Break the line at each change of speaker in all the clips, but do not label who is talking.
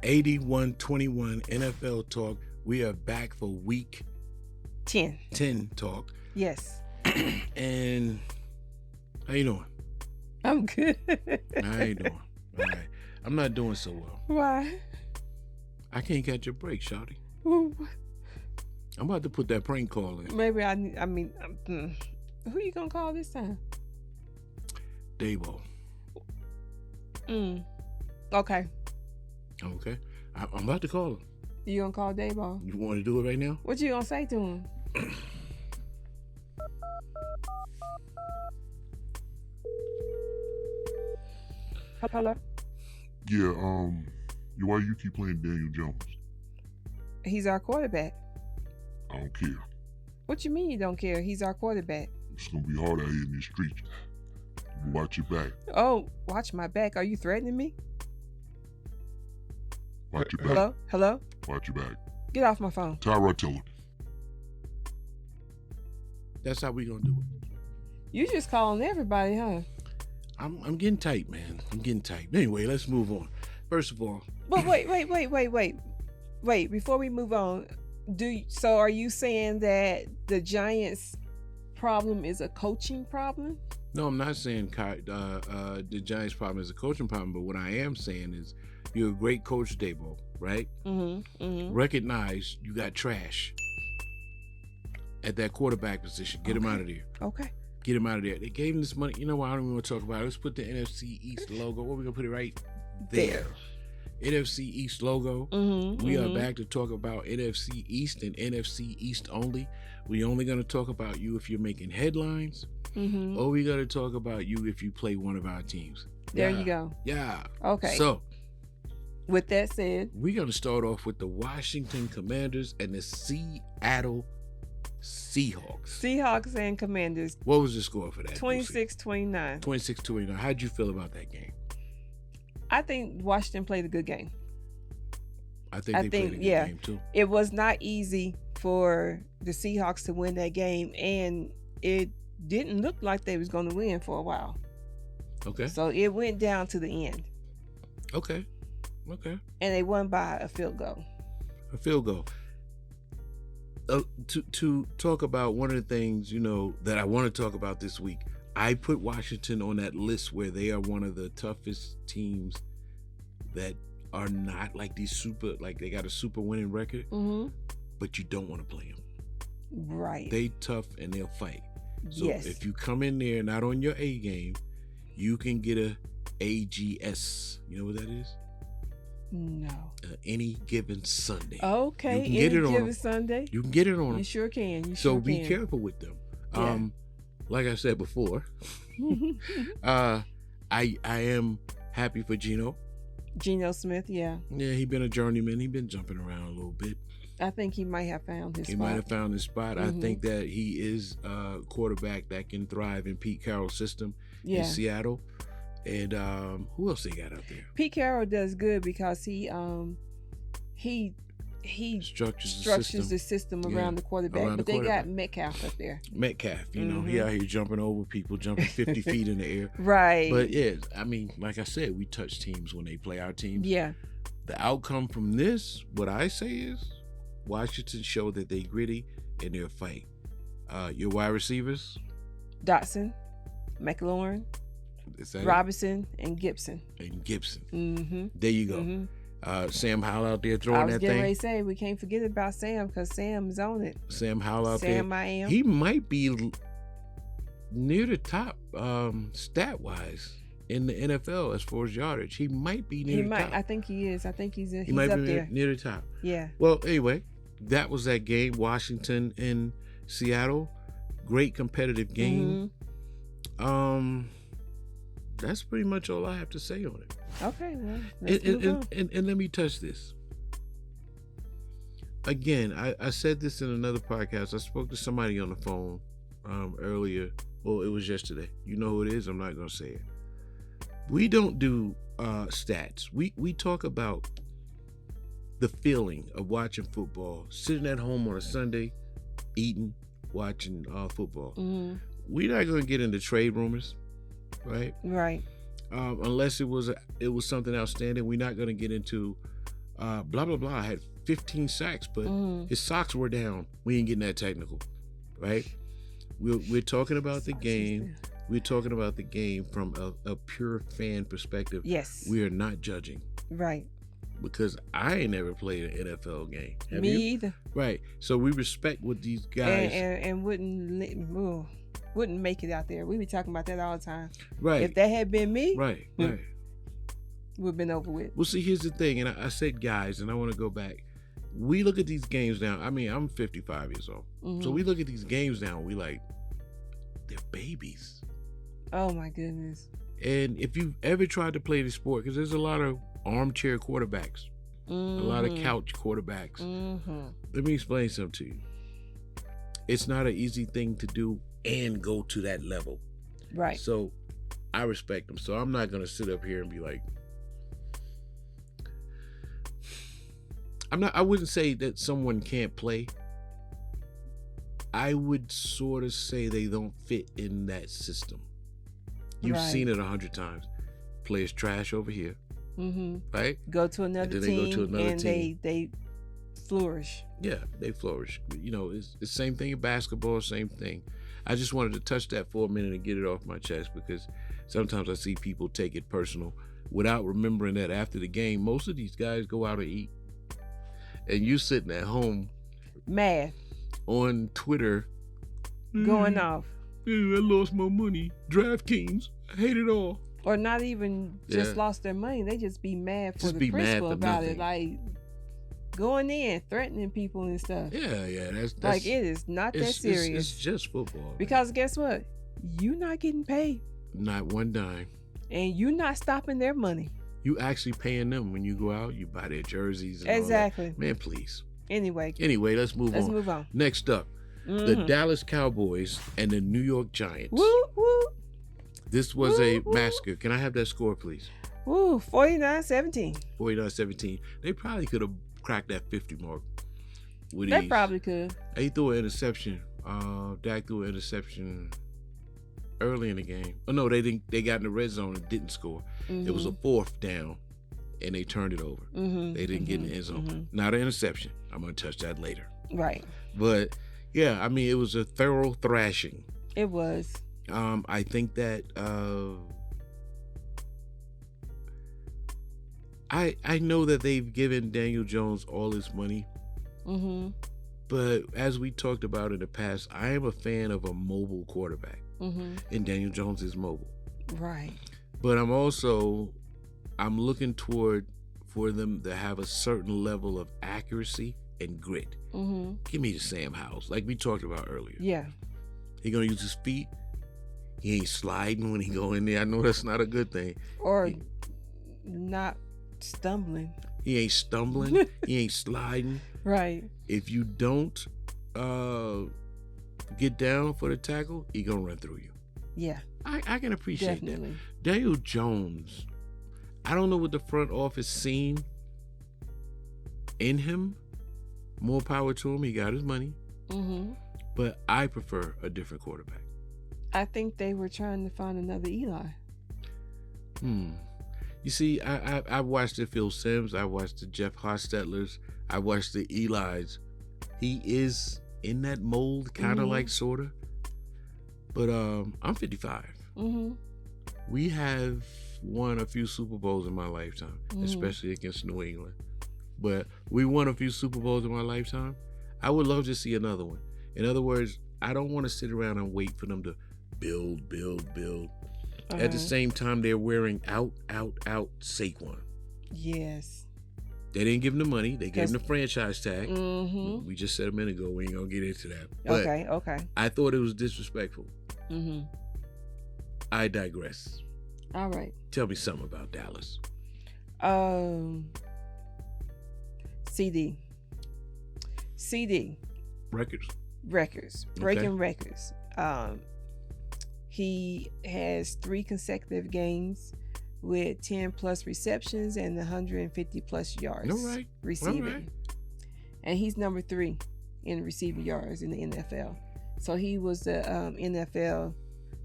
81-21 NFL talk. We are back for week
10
talk.
Yes.
And how you doing?
I'm good.
How you doing? All right. I'm not doing so well.
Why?
I can't catch a break, shawty.
Ooh,
I'm about to put that prank call in.
maybe who you gonna call this time?
Davo.
Okay.
Okay. I'm about to call him.
You gonna call Dave-Ball?
You want to do it right now?
What you gonna say to him? Hello?
Yeah, why you keep playing Daniel Jones?
He's our quarterback.
I don't care.
What you mean you don't care? He's our quarterback.
It's gonna be hard out here in these streets. Watch your back.
Oh, watch my back. Are you threatening me?
Watch your back.
Hello?
Watch your back.
Get off my phone.
Tyrod Taylor.
That's how we gonna do it.
You just calling everybody, huh?
I'm getting tight, man. I'm getting tight. Anyway, let's move on. First of all,
But wait. Before we move on, so are you saying that the Giants' problem is a coaching problem?
no, I'm not saying the Giants' problem is a coaching problem, but what I am saying is you're a great coach, Davo, right? Recognize you got trash at that quarterback position. Get him out of there.
Okay.
Get him out of there. They gave him this money. You know what? I don't even want to talk about it. Let's put the NFC East logo. Where we going to put it right there? NFC East logo. We are back to talk about NFC East and NFC East only. We only going to talk about you if you're making headlines, or we going to talk about you if you play one of our teams.
There you go.
Yeah.
Okay.
So,
with that said,
we're going to start off with the Washington Commanders and the Seattle Seahawks.
Seahawks and Commanders.
What was the score for that?
26-29.
26-29. How'd you feel about that game?
I think Washington played a good game.
I think they played a good game too.
It was not easy for the Seahawks to win that game, and it didn't look like they was going to win for a while.
Okay.
So it went down to the end.
Okay.
And they won by a field goal.
A field goal. To talk about one of the things, that I want to talk about this week, I put Washington on that list where they are one of the toughest teams that are not like these super, like they got a super winning record, but you don't want to play them.
Right.
They tough and they'll fight. So
yes.
If you come in there not on your A game, you can get a AGS. You know what that is?
No.
Any given Sunday.
Okay.
You can get it on
given Sunday.
You can get it on them.
You sure can.
So be careful with them.
Yeah.
Like I said before, I am happy for Geno.
Geno Smith, yeah.
Yeah, he been a journeyman. He been jumping around a little bit.
I think he might have found his spot.
He might have found his spot. I think that he is a quarterback that can thrive in Pete Carroll's system in Seattle. And who else they got out there?
Pete Carroll does good because he structures the system around the quarterback. But they got Metcalf up there.
Metcalf, he out here jumping over people, jumping 50 feet in the air.
Right.
But yeah, I mean, like I said, we touch teams when they play our teams.
Yeah.
The outcome from this, what I say is, Washington showed that they gritty and they'll fight. Your wide receivers?
Dotson, McLaurin, Robinson, and Gibson. There you go. Sam Howell out there throwing that thing. I was getting ready to say, we can't forget about Sam because Sam is on it.
Sam Howell out there.
Sam I am.
He might be near the top stat-wise in the NFL as far as yardage. He might be near the top.
I think he is. I think he's up
there. Near the top.
Yeah.
Well, anyway, that was that game, Washington and Seattle. Great competitive game. That's pretty much all I have to say on it.
Okay, well, let's move on.
And let me touch this. Again, I said this in another podcast. I spoke to somebody on the phone earlier. Well, it was yesterday. You know who it is? I'm not going to say it. We don't do stats. We talk about the feeling of watching football, sitting at home on a Sunday, eating, watching football. We're not going to get into trade rumors. Right.
Unless
it was something outstanding, we're not going to get into blah, blah, blah, had 15 sacks, but his socks were down. We ain't getting that technical, right? We're talking about the game. We're talking about the game from a pure fan perspective.
Yes.
We are not judging.
Right.
Because I ain't never played an NFL game. Have
Me
you?
either.
Right. So we respect what these guys...
And wouldn't make it out there. We be talking about that all the time.
Right.
If that had been me...
Right.
We've been over with.
Well, see, here's the thing, and I said guys, and I want to go back. We look at these games now. I mean, I'm 55 years old. So we look at these games now, and we like, they're babies.
Oh, my goodness.
And if you've ever tried to play the sport, because there's a lot of armchair quarterbacks, a lot of couch quarterbacks. Let me explain something to you. It's not an easy thing to do and go to that level.
Right.
So I respect them. So I'm not going to sit up here and be like, I wouldn't say that someone can't play. I would sort of say they don't fit in that system. You've seen it 100 times. Players trash over here. Right?
Go to another team and they flourish.
Yeah, they flourish. You know, it's the same thing in basketball, same thing. I just wanted to touch that for a minute and get it off my chest because sometimes I see people take it personal without remembering that after the game, most of these guys go out and eat. And you sitting at home
mad
on Twitter
going off.
I lost my money. DraftKings. I hate it all.
Or not even just lost their money. They just be mad for the principle about it. Like going in, threatening people and stuff.
Yeah. That's
like it is not that serious.
It's just football.
Because guess what? You not getting paid.
Not one dime.
And you not stopping their money.
You actually paying them when you go out. You buy their jerseys. And
exactly.
All that. Man, please.
Anyway,
let's move on. Next up, the Dallas Cowboys and the New York Giants.
Woo, woo.
This was a massacre. Can I have that score, please?
Woo, 49-17.
49-17. They probably could have cracked that 50 mark.
They probably could.
He threw an interception. Dak threw an interception early in the game. Oh no, they didn't. They got in the red zone and didn't score. It was a 4th down, and they turned it over. They didn't get in the end zone. Not an interception. I'm gonna touch that later.
Right.
But yeah, I mean, it was a thorough thrashing.
It was.
I think that I know that they've given Daniel Jones all his money. But as we talked about in the past, I am a fan of a mobile quarterback. And Daniel Jones is mobile.
Right.
But I'm looking toward for them to have a certain level of accuracy and grit. Give me the Sam Howells, like we talked about earlier.
Yeah.
He gonna use his feet. He ain't sliding when he go in there. I know that's not a good thing.
Or not stumbling.
He ain't stumbling. He ain't sliding.
Right.
If you don't get down for the tackle, he gonna run through you.
Yeah.
I can appreciate
Definitely.
that. Daniel Jones, I don't know what the front office seen in him. More power to him. He got his money. But I prefer a different quarterback.
I think they were trying to find another Eli.
You see, I watched the Phil Simms. I watched the Jeff Hostettlers. I watched the Elis. He is in that mold, kind of like, sort of. But I'm 55. We have won a few Super Bowls in my lifetime, especially against New England. But we won a few Super Bowls in my lifetime. I would love to see another one. In other words, I don't want to sit around and wait for them to build. At the same time, they're wearing out Saquon.
Yes.
They didn't give him the money. They gave him the franchise tag. We just said a minute ago, we ain't going to get into that. But
okay.
I thought it was disrespectful. I digress.
All right.
Tell me something about Dallas.
CD.
Records.
Breaking records. He has 3 consecutive games with 10 plus receptions and 150 plus yards receiving.
All right.
And he's number 3 in receiving yards in the NFL. So he was the NFL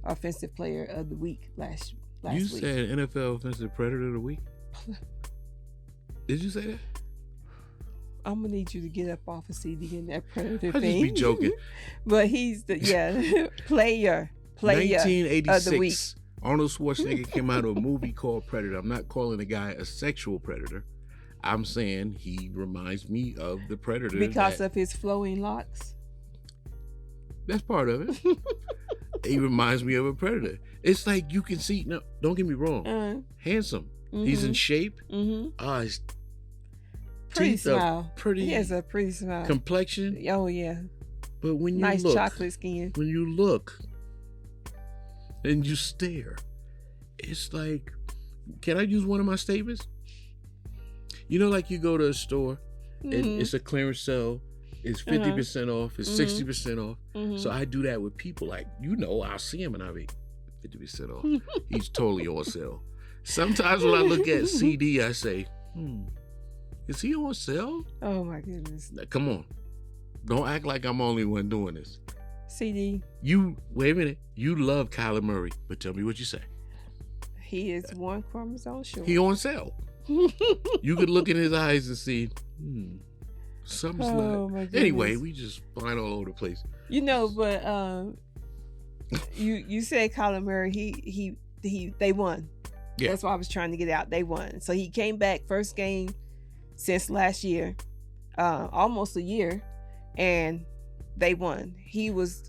Offensive Player of the Week last week.
You said NFL Offensive Predator of the Week? Did you say that?
I'm gonna need you to get up off of CD and that predator
I
thing.
just be joking.
But he's the player
1986.
of the week.
Arnold Schwarzenegger came out of a movie called Predator. I'm not calling the guy a sexual predator. I'm saying he reminds me of the Predator
because of his flowing locks.
That's part of it. He reminds me of a predator. It's like you can see. No, don't get me wrong. Handsome. Mm-hmm. He's in shape.
Mm-hmm.
His
pretty
teeth
smile.
Pretty.
He has a pretty smile.
Complexion.
Oh yeah.
But when you
nice
look,
chocolate skin.
When you look and you stare, it's like, can I use one of my statements? You know, like you go to a store and it's a clearance sale. It's 50% off. It's 60% off. So I do that with people. Like, I'll see him and I'll be 50% off. He's totally on sale. Sometimes when I look at CD, I say, is he on sale?
Oh my goodness.
Now, come on. Don't act like I'm the only one doing this.
CD.
Wait a minute. You love Kyler Murray, but tell me what you say.
He is one chromosome short.
He on sale. You could look in his eyes and see, something's not. Anyway, we just flying all over the place.
But you said Kyler Murray, they won. Yeah. That's what I was trying to get out. They won. So he came back first game since last year, almost a year, and they won. He was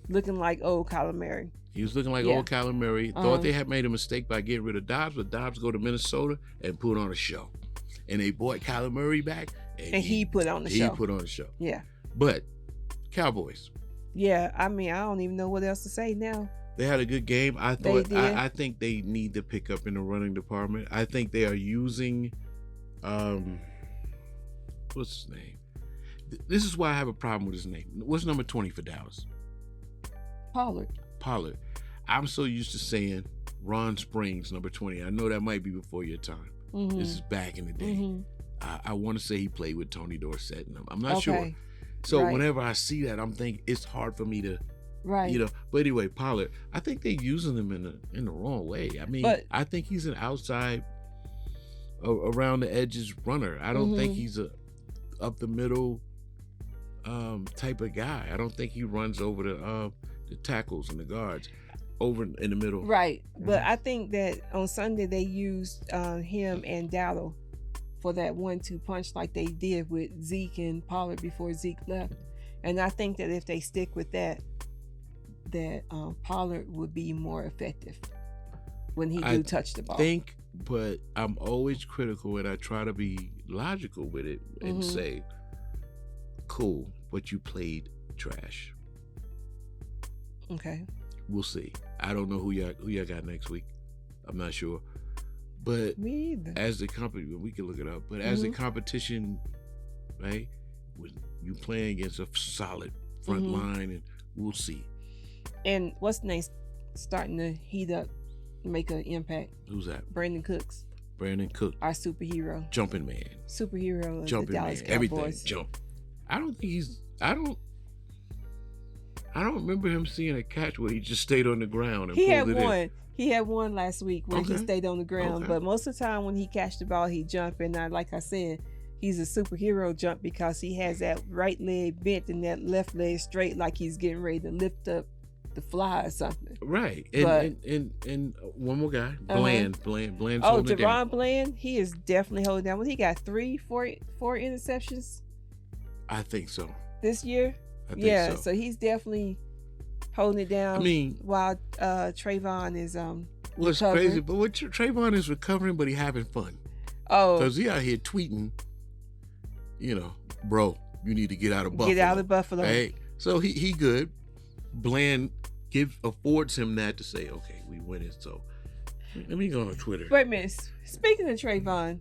looking like old Kyler Murray.
He was looking like old Kyler Murray. Thought they had made a mistake by getting rid of Dobbs, but Dobbs go to Minnesota and put on a show. And they brought Kyler Murray back.
And he put on the show.
He put on the show.
Yeah.
But Cowboys.
Yeah, I don't even know what else to say now.
They had a good game. I think they need to pick up in the running department. I think they are using what's his name? This is why I have a problem with his name. What's number 20 for Dallas?
Pollard.
I'm so used to saying Ron Springs, number 20. I know that might be before your time. This is back in the day. I want to say he played with Tony Dorsett, and I'm not sure. So whenever I see that, I'm thinking it's hard for me to, But anyway, Pollard, I think they're using him in the wrong way. I think he's an outside, around the edges runner. I don't think he's a up the middle type of guy. I don't think he runs over the tackles and the guards over in the middle.
Right. But I think that on Sunday they used him and Dowdle for that 1-2 punch like they did with Zeke and Pollard before Zeke left. And I think that if they stick with that Pollard would be more effective when he do touch the ball.
But I'm always critical and I try to be logical with it and say, cool, but you played trash.
Okay.
We'll see. I don't know who y'all got next week. I'm not sure. But
me either.
As the company, we can look it up. But as the competition, right? When you playing against a solid front line, and we'll see.
And what's the name starting to heat up, make an impact?
Who's that?
Brandon Cooks.
Brandon Cook,
our superhero.
Jumping man.
Superhero of
Jumping
the Dallas
man.
Cowboys.
Everything jump. I don't think I don't remember him seeing a catch where he just stayed on the ground and pulled it in.
He had one last week where he stayed on the ground, but most of the time when he catched the ball, he jumped. And like I said, he's a superhero jump because he has that right leg bent and that left leg straight, like he's getting ready to lift up the fly or something.
Right. And one more guy, Bland. Bland's holding it down.
Deron Bland, he is definitely holding down. He got 4 interceptions.
I think so.
This year?
I think
so he's definitely holding it down. While Trayvon is
well, it's crazy, but Trayvon is recovering, but he having fun.
Oh,
because he out here tweeting, bro, you need to get out of Buffalo.
Get out of Buffalo.
Right? So he good. Bland affords him that to say, okay, we winning. So let me go on Twitter.
Wait a minute. Speaking of Trayvon,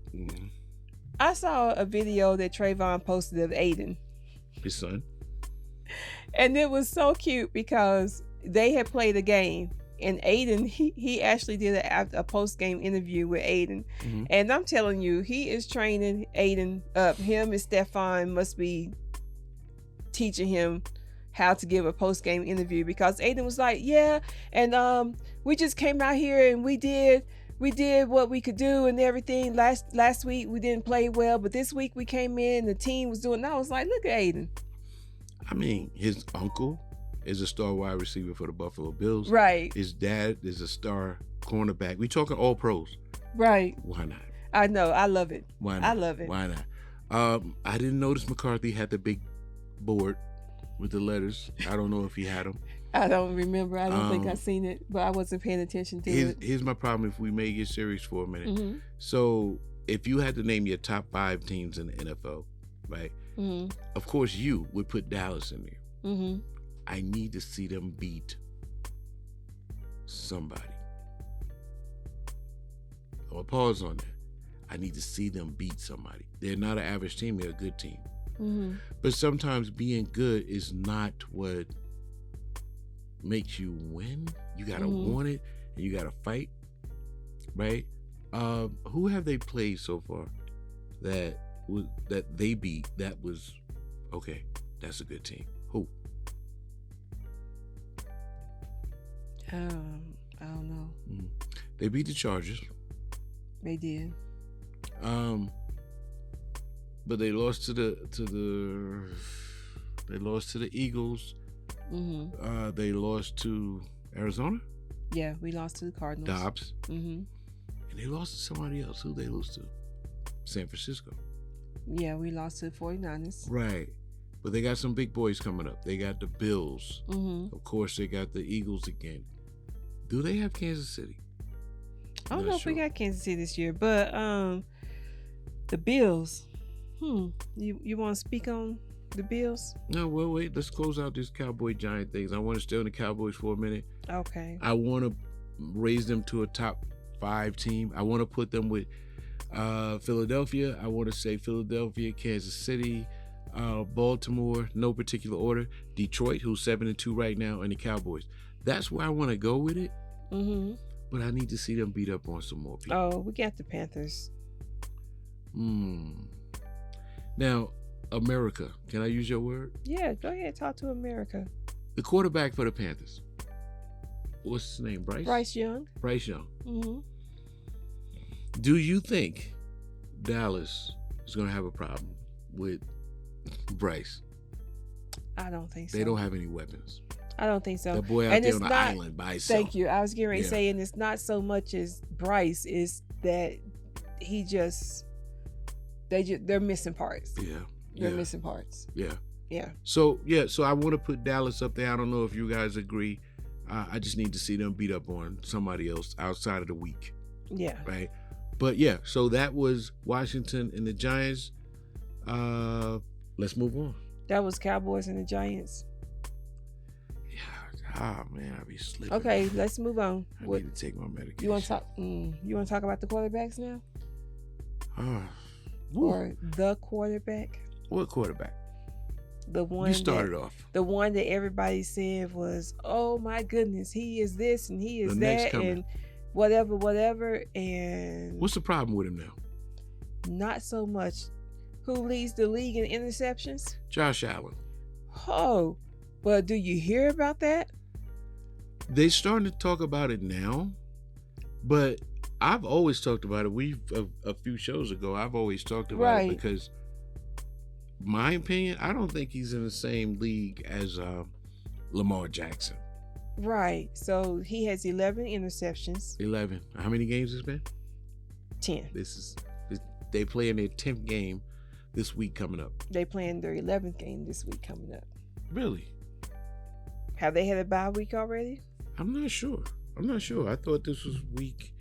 I saw a video that Trayvon posted of Aiden,
his son.
And it was so cute because they had played a game, and Aiden, he actually did a post-game interview with Aiden. And I'm telling you, he is training Aiden up. Him and Stefan must be teaching him how to give a post-game interview, because Aiden was like, yeah, and we just came out here and we did we did what we could do and everything. Last week we didn't play well, but this week we came in, the team was doing. I was like, look at Aiden.
I mean, his uncle is a star wide receiver for the Buffalo Bills.
Right.
His dad is a star cornerback. We talking all pros.
Right.
Why not?
I know. I love it.
Why not?
I love it.
Why not? I didn't notice McCarthy had the big board with the letters. I don't know if he had them.
I don't remember. I don't think I seen it, but I wasn't paying attention to it.
Here's my problem if we may get serious for a minute.
Mm-hmm.
So if you had to name your top 5 teams in the NFL, right?
Mm-hmm.
Of course you would put Dallas in there.
Mm-hmm.
I need to see them beat somebody. I'm going to pause on that. I need to see them beat somebody. They're not an average team. They're a good team.
Mm-hmm.
But sometimes being good is not what makes you win. You got to want it and you got to fight, right? Who have they played so far that they beat that was, okay, that's a good team? Who?
I don't know.
Mm-hmm. They beat the Chargers.
They did.
But they lost to the Eagles.
Mm-hmm.
They lost to Arizona.
Yeah, we lost to the Cardinals.
Dobbs.
Mm-hmm.
And they lost to somebody else. Who they lose to? San Francisco.
Yeah, we lost to the 49ers.
Right. But they got some big boys coming up. They got the Bills.
Mm-hmm.
Of course, they got the Eagles again. Do they have Kansas City?
I don't know if we got Kansas City this year, but the Bills. You want to speak on the Bills?
No, well, wait. Let's close out this Cowboy Giant things. I want to stay on the Cowboys for a minute.
Okay.
I want to raise them to a top 5 team. I want to put them with Philadelphia. I want to say Philadelphia, Kansas City, Baltimore, no particular order. Detroit, who's 7-2 right now, and the Cowboys. That's where I want to go with it.
Mm-hmm.
But I need to see them beat up on some more people.
Oh, we got the Panthers.
Now, America. Can I use your word?
Yeah, go ahead. Talk to America.
The quarterback for the Panthers. What's his name?
Bryce Young.
Bryce Young.
Mm-hmm.
Do you think Dallas is going to have a problem with Bryce?
I don't think so.
They don't have any weapons.
I don't think so.
That boy out there on the island by himself.
Thank you. I was getting ready to say, and it's not so much as Bryce, is that he just they're missing parts.
Yeah.
They're missing parts.
Yeah.
Yeah.
So I want to put Dallas up there. I don't know if you guys agree. I just need to see them beat up on somebody else outside of the week.
Yeah.
Right. But yeah, so that was Washington and the Giants. Let's move on.
That was Cowboys and the Giants.
Yeah. Man, I be slipping.
Okay, let's move on.
I need to take my medication.
You want to talk? You want to talk about the quarterbacks now?
Or
the quarterback?
What quarterback?
The one
you started off.
The one that everybody said was, oh my goodness, he is this and he is that and whatever. And
what's the problem with him now?
Not so much. Who leads the league in interceptions?
Josh Allen.
Oh, but do you hear about that?
They starting to talk about it now, but I've always talked about it. A few shows ago, I've always talked about it because, my opinion, I don't think he's in the same league as Lamar Jackson.
Right. So he has 11 interceptions.
11. How many games has been?
10.
They play in their 10th game this week coming up.
They playing their 11th game this week coming up.
Really?
Have they had a bye week already?
I'm not sure. I thought this was week.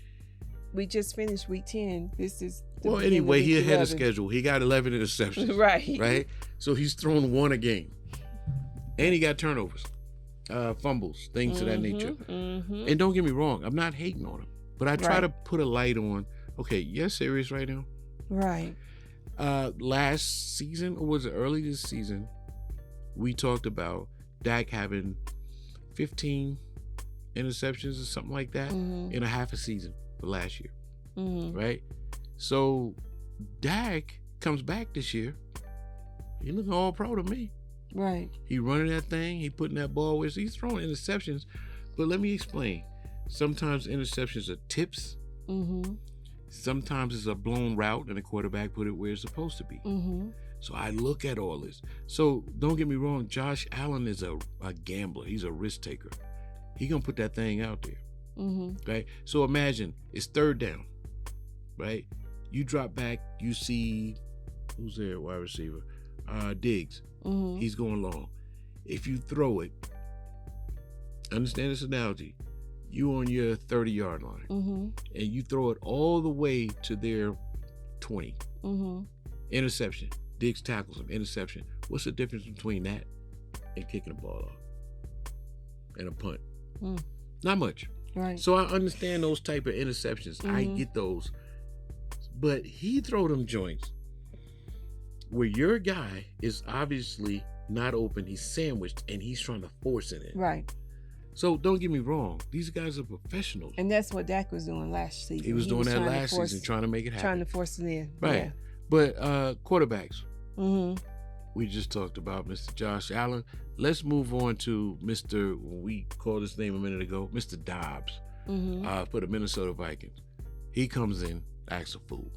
We just finished week 10. This is
well. Anyway, he ahead of schedule. He got 11 interceptions. Right. So he's thrown 1 a game, and he got turnovers, fumbles, things of that nature.
Mm-hmm.
And don't get me wrong, I'm not hating on him, but I try to put a light on. Okay, you're serious right now.
Right.
Last season, or was it early this season? We talked about Dak having 15 interceptions or something like that in a half a season for last year, right? So Dak comes back this year. He looking all pro to me.
Right.
He running that thing. He putting that ball where he's throwing interceptions. But let me explain. Sometimes interceptions are tips
Mm-hmm.
Sometimes it's a blown route and the quarterback put it where it's supposed to be.
Mm-hmm.
So I look at all this. So don't get me wrong, Josh Allen is a gambler. He's a risk taker. He gonna put that thing out there.
Mm-hmm.
Right? So imagine it's third down, right? You drop back, you see, who's there, wide receiver? Diggs.
Mm-hmm.
He's going long. If you throw it, understand this analogy, you on your 30-yard line,
mm-hmm.
and you throw it all the way to their 20.
Mm-hmm.
Interception. Diggs tackles him. Interception. What's the difference between that and kicking the ball off and a punt? Not much.
Right.
So I understand those type of interceptions.
Mm-hmm.
I get those. But he throw them joints where your guy is obviously not open. He's sandwiched and he's trying to force it in.
Right.
So don't get me wrong. These guys are professionals.
And that's what Dak was doing last season.
He was doing that last season, trying to make it happen.
Trying to force it in.
Right.
Yeah.
But quarterbacks.
Mm-hmm.
We just talked about Mr. Josh Allen. Let's move on to Mr. We called his name a minute ago, Mr. Dobbs, for the Minnesota Vikings. He comes in, acts a fool.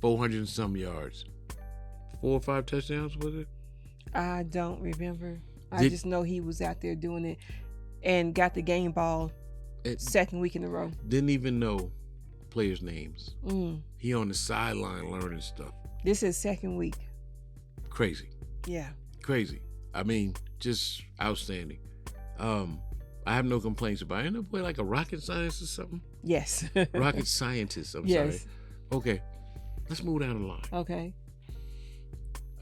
400 and some yards. 4 or 5 touchdowns, was it?
I don't remember. I just know he was out there doing it and got the game ball second week in a row.
Didn't even know players' names. He on the sideline learning stuff.
This is second week.
Crazy.
Yeah.
Crazy. I mean, just outstanding. I have no complaints about it. Ain't no boy like a rocket scientist or something?
Yes.
Rocket scientist, I'm sorry. Okay. Let's move down the line.
Okay.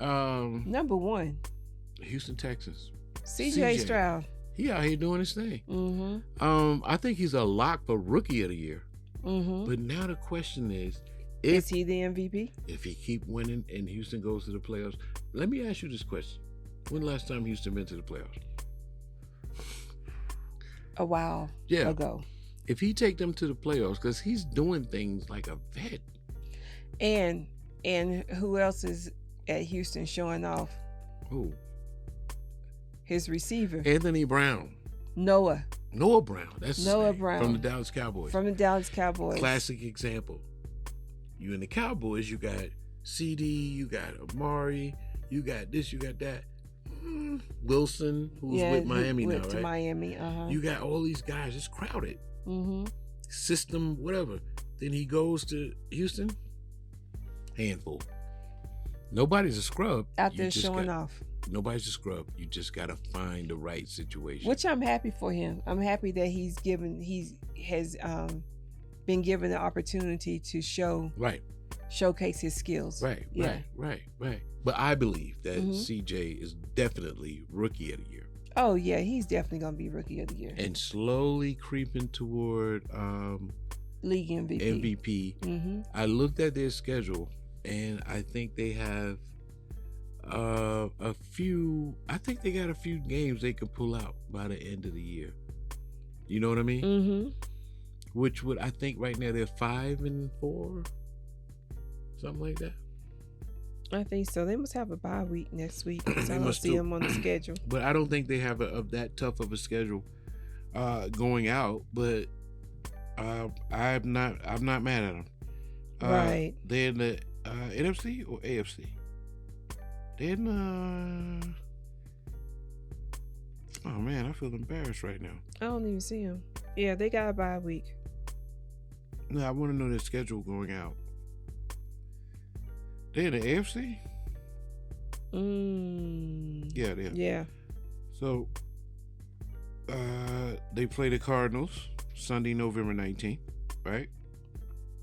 Number
1.
Houston Texans.
CJ Stroud.
He out here doing his thing.
Mm-hmm.
I think he's a lock for Rookie of the Year.
Mm-hmm.
But now the question is
he the MVP?
If he keep winning and Houston goes to the playoffs. Let me ask you this question. When the last time Houston been to the playoffs?
A while ago.
If he take them to the playoffs, because he's doing things like a vet.
And who else is at Houston showing off?
Who?
His receiver.
Anthony Brown.
Noah
Brown. That's
Noah Brown.
From the Dallas Cowboys. Classic example. You in the Cowboys, you got CD, you got Amari, you got this, you got that. Wilson, who's with Miami now, right?
Miami,
You got all these guys. It's crowded.
Mm-hmm.
System, whatever. Then he goes to Houston. Handful. Nobody's a scrub.
Out there showing off.
Nobody's a scrub. You just got to find the right situation.
Which I'm happy for him. I'm happy that he has been given the opportunity to showcase his skills.
Right. But I believe that CJ is definitely Rookie of the Year.
Oh yeah, he's definitely gonna be Rookie of the Year.
And slowly creeping toward
league MVP.
Mm-hmm. I looked at their schedule and I think they have a few games they could pull out by the end of the year. You know what I mean?
Mm-hmm.
Which would, I think right now they're 5-4, something like that.
I think so. They must have a bye week next week. So I don't see them on the schedule.
But I don't think they have that tough of a schedule going out. But I'm not mad at them.
Right.
They're in the NFC or AFC. They're in the. Oh man, I feel embarrassed right now.
I don't even see them. Yeah, they got a bye week.
No, I want to know their schedule going out. They're in the AFC? Yeah, they are.
Yeah.
So, they play the Cardinals Sunday, November 19th, right?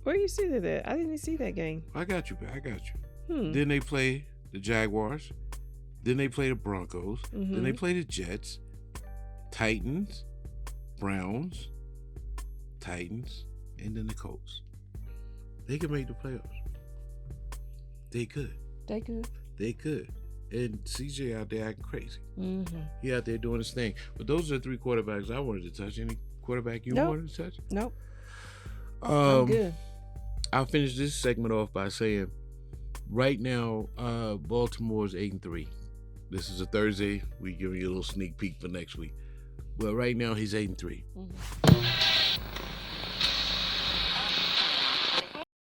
Where you see that at? I didn't see that game.
I got you. Then they play the Jaguars. Then they play the Broncos.
Mm-hmm.
Then they play the Jets, Titans, Browns, Titans, and then the Colts. They could make the playoffs. They could. And CJ out there acting crazy.
Mm-hmm.
He out there doing his thing. But those are the 3 quarterbacks I wanted to touch. Any quarterback you wanted to touch?
Nope. I'm good.
I'll finish this segment off by saying, right now, Baltimore's 8-3. This is a Thursday. We give you a little sneak peek for next week. But right now, he's 8-3. Mm-hmm.